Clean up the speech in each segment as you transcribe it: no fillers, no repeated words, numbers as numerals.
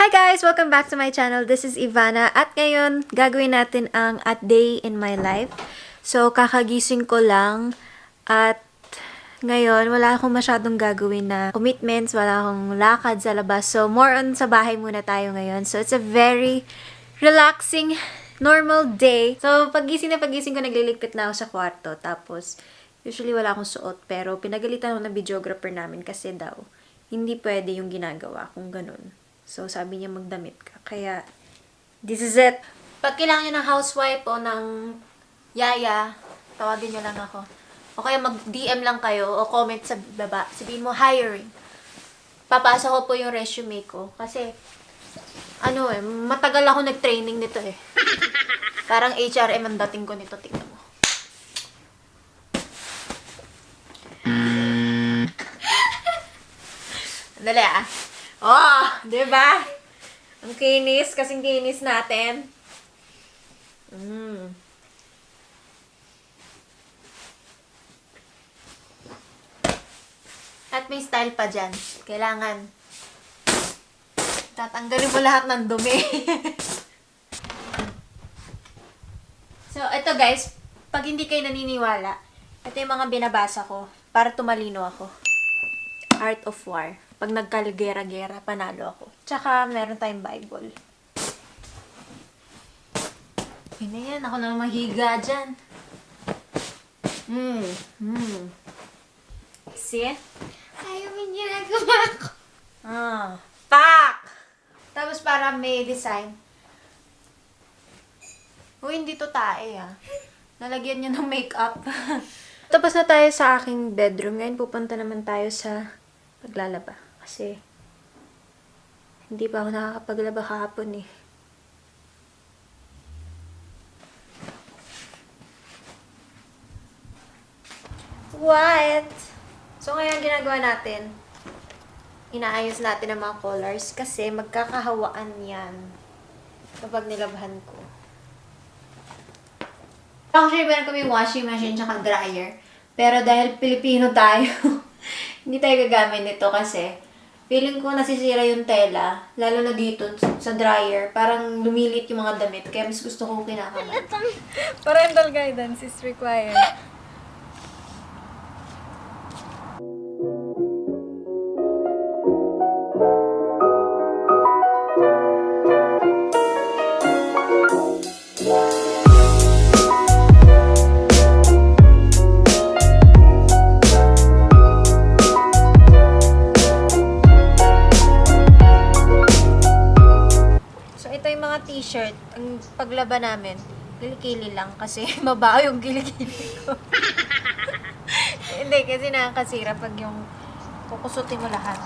Hi guys! Welcome back to my channel. This is Ivana at ngayon gagawin natin ang A Day in My Life. So kakagising ko lang at ngayon wala akong masyadong gagawin na commitments, wala akong lakad sa labas. So more on sa bahay muna tayo ngayon. So it's a very relaxing, normal day. So pagising ko nagliligpit na ako sa kwarto. Tapos usually wala akong suot pero pinagalitan ako ng videographer namin kasi daw hindi pwede yung ginagawa kung ganun. So, sabi niya magdamit ka. Kaya, this is it. Pag kailangan niyo ng housewife o ng yaya, tawagin niyo lang ako. O kaya mag-DM lang kayo o comment sa baba. Sabihin mo, hiring. Papasa ko po yung resume ko. Kasi, matagal ako nag-training nito eh. Parang HRM ang dating ko nito. Tingnan mo. Dali ah. Oh, di ba? Ang kinis, kasing kinis natin. At may style pa dyan. Kailangan tatanggalin mo lahat ng dumi. So, ito guys, pag hindi kayo naniniwala, ito yung mga binabasa ko para tumalino ako. Art of War. Pag nagkalgera-gera, panalo ako. Tsaka, meron tayong Bible. Yun na yan. Ako na mahiga dyan. See? Ayaw mo ginagawa ko. Pak! Tapos para may design. Hindi to tae Nalagyan niya ng makeup. Tapos na tayo sa aking bedroom. Ngayon pupunta naman tayo sa paglalaba. Kasi, hindi pa ako nakakapaglaba kahapon eh. What? So, ngayon ginagawa natin, inaayos natin ang mga colors kasi magkakahawaan yan kapag nilabahan ko. Actually, meron kami washing machine tsaka dryer. Pero dahil Pilipino tayo, hindi tayo gagamit nito kasi feeling ko nasisira yung tela, lalo na dito sa dryer. Parang lumilit yung mga damit, kaya mas gusto ko kinakaman. Parental guidance is required. T-shirt, ang paglaba namin, kilikili lang kasi mabaho yung kilikili ko. Hindi, kasi nakakasira pag yung kukusutin mo lahat.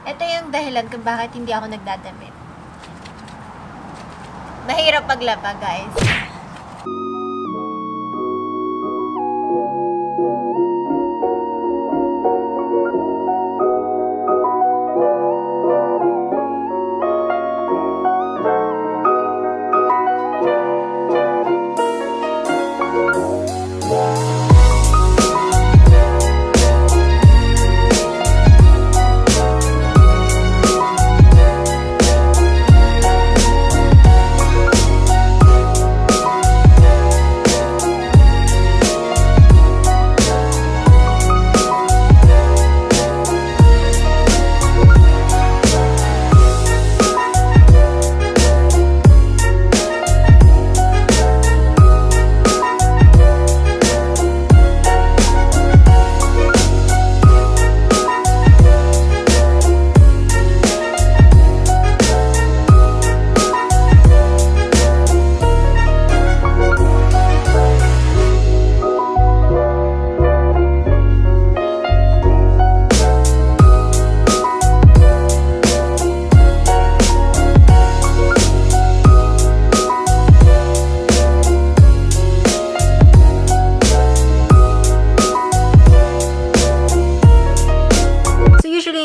Ito yung dahilan kung bakit hindi ako nagdadamit. Mahirap paglaba, guys.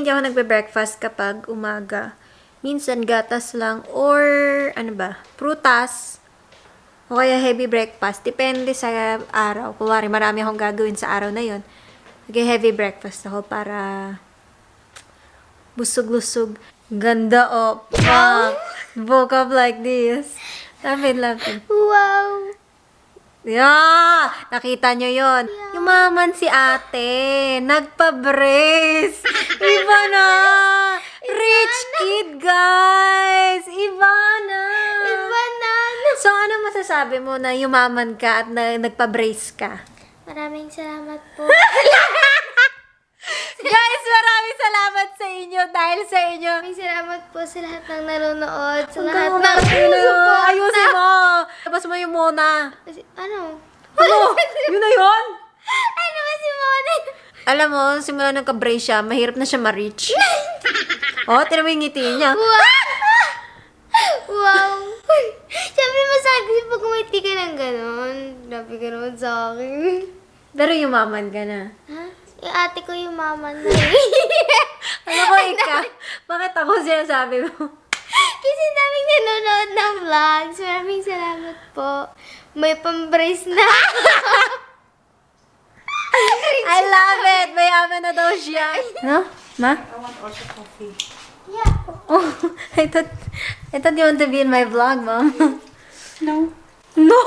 hindi ako nagbe-breakfast kapag umaga. Minsan gatas lang or ano ba, prutas. O kaya heavy breakfast. Depende sa araw. Kunwari, marami akong gagawin sa araw na yon. Heavy breakfast ako para busog-lusog. Ganda oh. Wow. Woke up like this. Lapit. Wow! Yeah! Nakita nyo yon. Yumaman si ate. Nagpa-brace. Iba na! Rich kid, guys! Iba na! Iba na! So, ano masasabi mo na yumaman ka at nagpa-brace ka? Maraming salamat po. Guys, maraming salamat sa inyo dahil sa inyo. Maraming salamat po sa lahat ng nanonood. Sa Ang lahat gawin ng natin, support. ayusin mo. Tapos mo yung muna. Ano? Ano? Yun na yun? Ano ba si Mona? Alam mo, simula nung ka-brace siya, mahirap na siya ma-reach. Oh, tinan mo yung ngiti niya. Wow! Wow! Siyempre masakit pag umiti ka ng ganon. Grabe ka naman sa akin. Pero yumaman ka na. Ha? Yung ate ko yung mama na eh. Alam ko, ikaw. Bakit ako sinasabi mo? Kasi daming nanonood ng vlogs. Maraming salamat po. May pambrace na. I love it! Mayaman na daw siya. No? Ma? I want also coffee. Yeah. Oh, I thought you want to be in my vlog, Mom. No. No!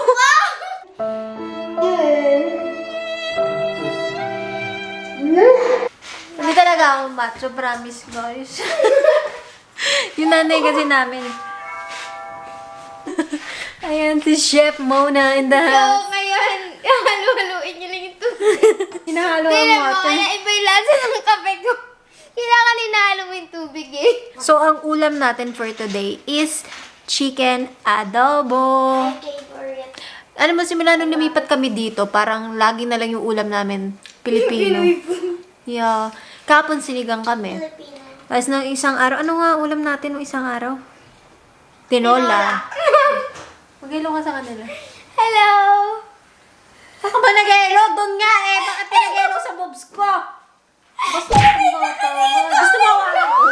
Hindi talaga ako macho, promise, guys. Yung nanay kasi namin. Ayan, si Chef Mona in the So, house. ngayon, halu-haluin niyo lang yung tubig. Hinahalo ang Tingnan mo, water. kaya iba yung lasa ng kape ko. Kailangan hinahalo mo yung tubig eh. So, ang ulam natin for today is chicken adobo. Favorite. Ano mo, simula nung lumipat kami dito, parang lagi na lang yung ulam namin, Pilipino. Yeah. Kapon sinigang kami. Filipino. Tapos nung isang araw, ano nga ulam natin nung isang araw? Tinola. Mag-hello ka sa kanila. Hello! Ako ba nag-hello? Doon nga eh. Bakit ka nag-hello sa boobs ko? Basta yung bata. Gusto mo hawakan ko?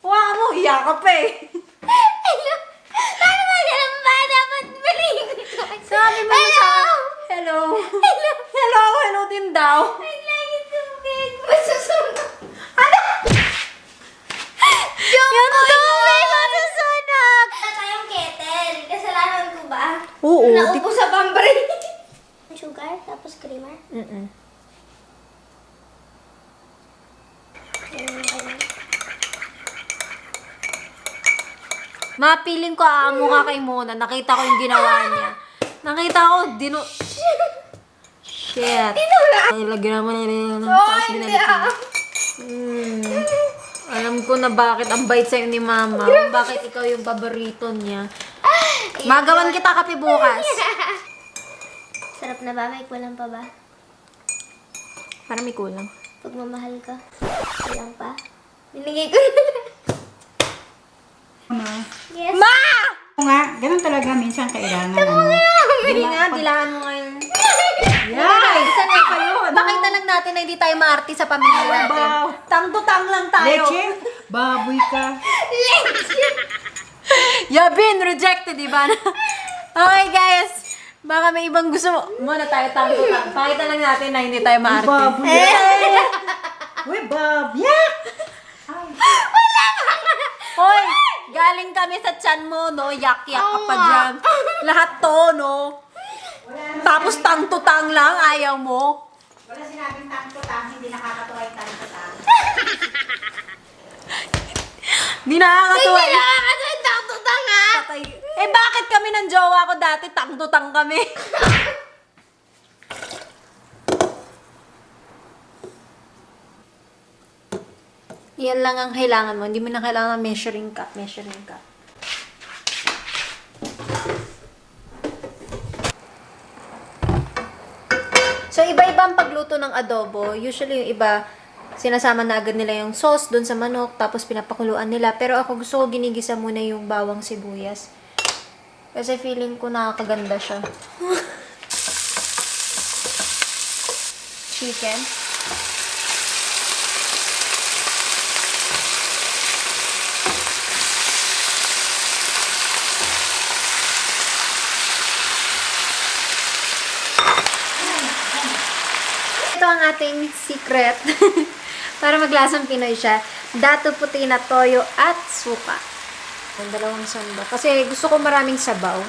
Hawakan mo, hiya ka pa eh. Hello! Paano ba ganun ba? Dapat marinig ko. Sabi mo sa hello. Hello! Hello, hello din daw. I'd like it tubig. Masusunog. Ano? Yung tubig masusunog. Wala tayong kettle. Kasalanan ko ba? Oo. Naupo sa pambray. Sugar, tapos creamer. Mapiling ko aamo ka kay Mona. Nakita ko yung ginawa niya. Nakita ko, Shit. Ay, lagyan naman nila. Tapos binalik ko. Alam ko na bakit ang bait sa'yo ni Mama. Bakit ikaw yung paborito niya. Magawan kita kape bukas. Sarap na ba? May kulang pa ba? Para may kulang. Pagmamahal ka. Kulang pa? Binigay ko na lang. Ma. Yes. Ma! Oo nga, ganun talaga minsan kailangan. Hindi nga, dilaan mo ngayon. Yay! Sana kayo. Pakita lang natin na hindi tayo maarte sa pamilya natin. Wow. Tang-tutang lang tayo. Leche, baboy ka. Yabin, rejected, diba? Okay, guys. Baka may ibang gusto mo. Muna tayo tang-tutang. Pakita lang natin na hindi tayo maarte. Baboy. Uy, Bob. Yeah! Hoy! Galing kami sa tiyan mo, no? Yak-yak ka pa dyan. Lahat to, no? Tapos tang-tutang lang, ayaw mo. Wala sinabing tangko-tang, hindi nakakatuwa yung tangko-tang. Di nakakatuwa. Hindi nakakatuwa yung tang-tutang ha! Patay. Eh, bakit kami ng jowa ko dati? Tang-tutang kami. Yan lang ang kailangan mo. Hindi mo na kailangan ng measuring cup. Measuring cup. So, iba-iba ang pagluto ng adobo. Usually, yung iba, sinasama na agad nila yung sauce dun sa manok, tapos pinapakuluan nila. Pero ako gusto ko ginigisa muna yung bawang sibuyas. Kasi feeling ko nakakaganda siya. Chicken. ating secret para maglasang Pinoy siya. Dato puti na toyo at suka. Ang dalawang sandok. Kasi gusto ko maraming sabaw.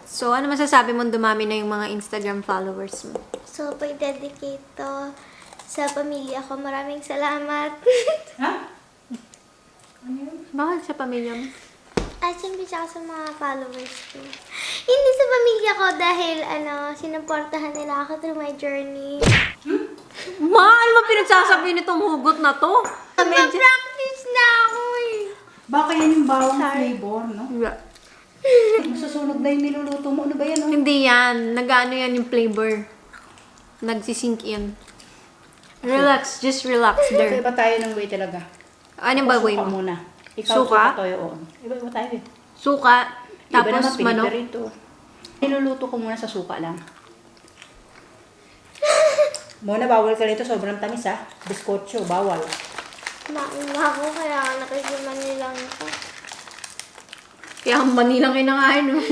So, ano masasabi mo dumami na yung mga Instagram followers mo? So, pag-dedicate to sa pamilya ko, maraming salamat. Ha? Bakit sa pamilya mo? At syempre tsaka sa mga followers ko. Hindi sa pamilya ko dahil, sinuportahan nila ako through my journey. Ma, ano ba pinagsasabi nitong hugot na to? Nag-practice na ako eh. Baka yan yung bawang flavor, no? Masusunog na yung niluluto mo. Ano ba yan, no? Hindi yan. Nag-ano yan yung flavor. Nagsisink in. Relax. Just relax there. Iba tayo ng way talaga. Ano ba way Suka mo? muna. Ikaw Suka? suka tayo, oo. Iba tayo eh. Suka. Iba Tapos naman, manok. pinipirito. Niluluto ko muna sa suka lang. Muna, bawal ka rito. Sobrang tamis, ha? Biskotso, bawal. Mauna ako kaya nakisiman nilang ako. Kaya ang manilang kinakain mo.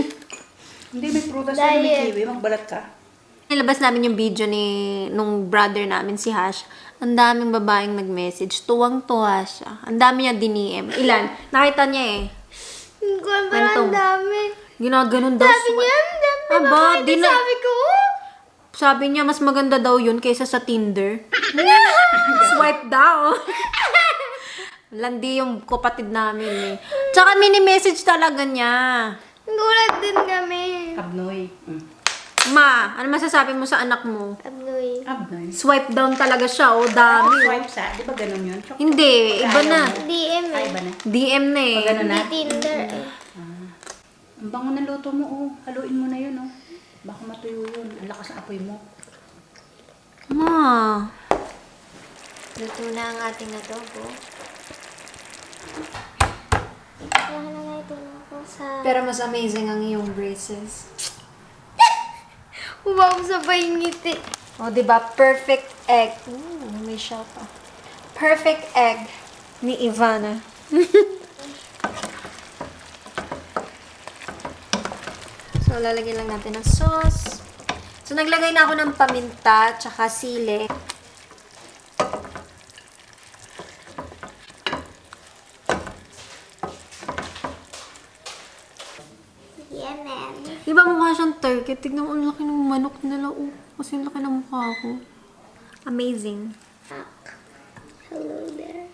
Hindi, may prutas na may Diet. kiwi. Magbalat ka. Nilabas namin yung video nung brother namin, si Hash. Ang daming babaeng nag-message. Tuwang-tuwa siya. Ang dami niya diniem. Ilan? Nakita niya eh. Hindi ko alam, parang Kwentong. ang dami. Ginaganon daw. Sabi niya, ang dami Aba, mga di na- sabi ko. Sabi niya, mas maganda daw yun kaysa sa Tinder. Swipe daw. Landi yung kapatid namin eh. Tsaka mini-message talaga niya. Gulat din kami. Abnoy. Ma, ano masasabi mo sa anak mo? Abnoy. Abnoy. Swipe down talaga siya. O, dami. oh. Swipe sa, di ba ganun yun? Hindi, iba na. DM Ay, eh. iba na. DM na eh. Pag ganun na. Hindi Tinder eh. Ang bango ng luto mo, oh. Haluin mo na yun, oh. Baka matuyo yun. Ang lakas ng apoy mo. Ma. Luto na ang ating adobo. Kaya na nga ito na ako sa... Pero mas amazing ang iyong braces. Wow, sabay ngiti. O, diba? Perfect egg. May shell pa. Perfect egg ni Ivana. So, lalagyan lang natin ng sauce. So, naglagay na ako ng paminta, tsaka sili. Yeah, man. Di ba mukha siyang turkey? Tignan mo, ang laki ng manok nila. Oh, kasi ang laki ng mukha ko. Amazing. Hello there.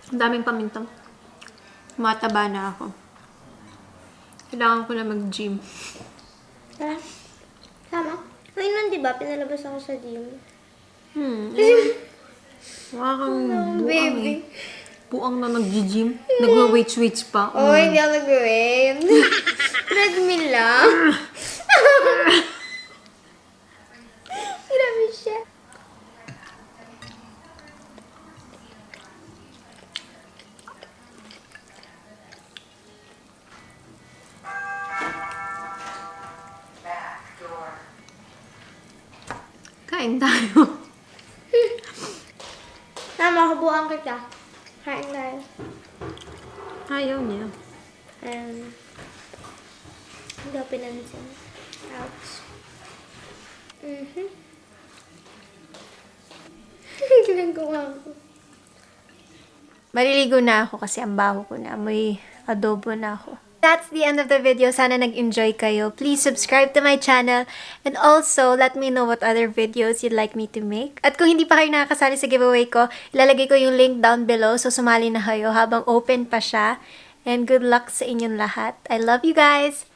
Ang daming paminta. Mataba na ako. Kailangan ko na mag-gym. Tara. Tama. Ngayon nun, di ba? Pinalabas ako sa gym. Mukha kang buang baby. eh. Buang na nag-gym. Nagwa-weights pa. Oh, hindi ako nag-win. Treadmill lang. Grabe siya. Kain tayo. Tama, kabuang kita. Kain tayo. Ayaw niya. Hindi ako pinansin. Ouch. Ginagawa ko. Maliligo na ako kasi ang baho ko na. May adobo na ako. That's the end of the video. Sana nag-enjoy kayo. Please subscribe to my channel and also let me know what other videos you'd like me to make. At kung hindi pa kayo nakakasali sa giveaway ko, ilalagay ko yung link down below so sumali na kayo habang open pa siya. And good luck sa inyong lahat. I love you guys!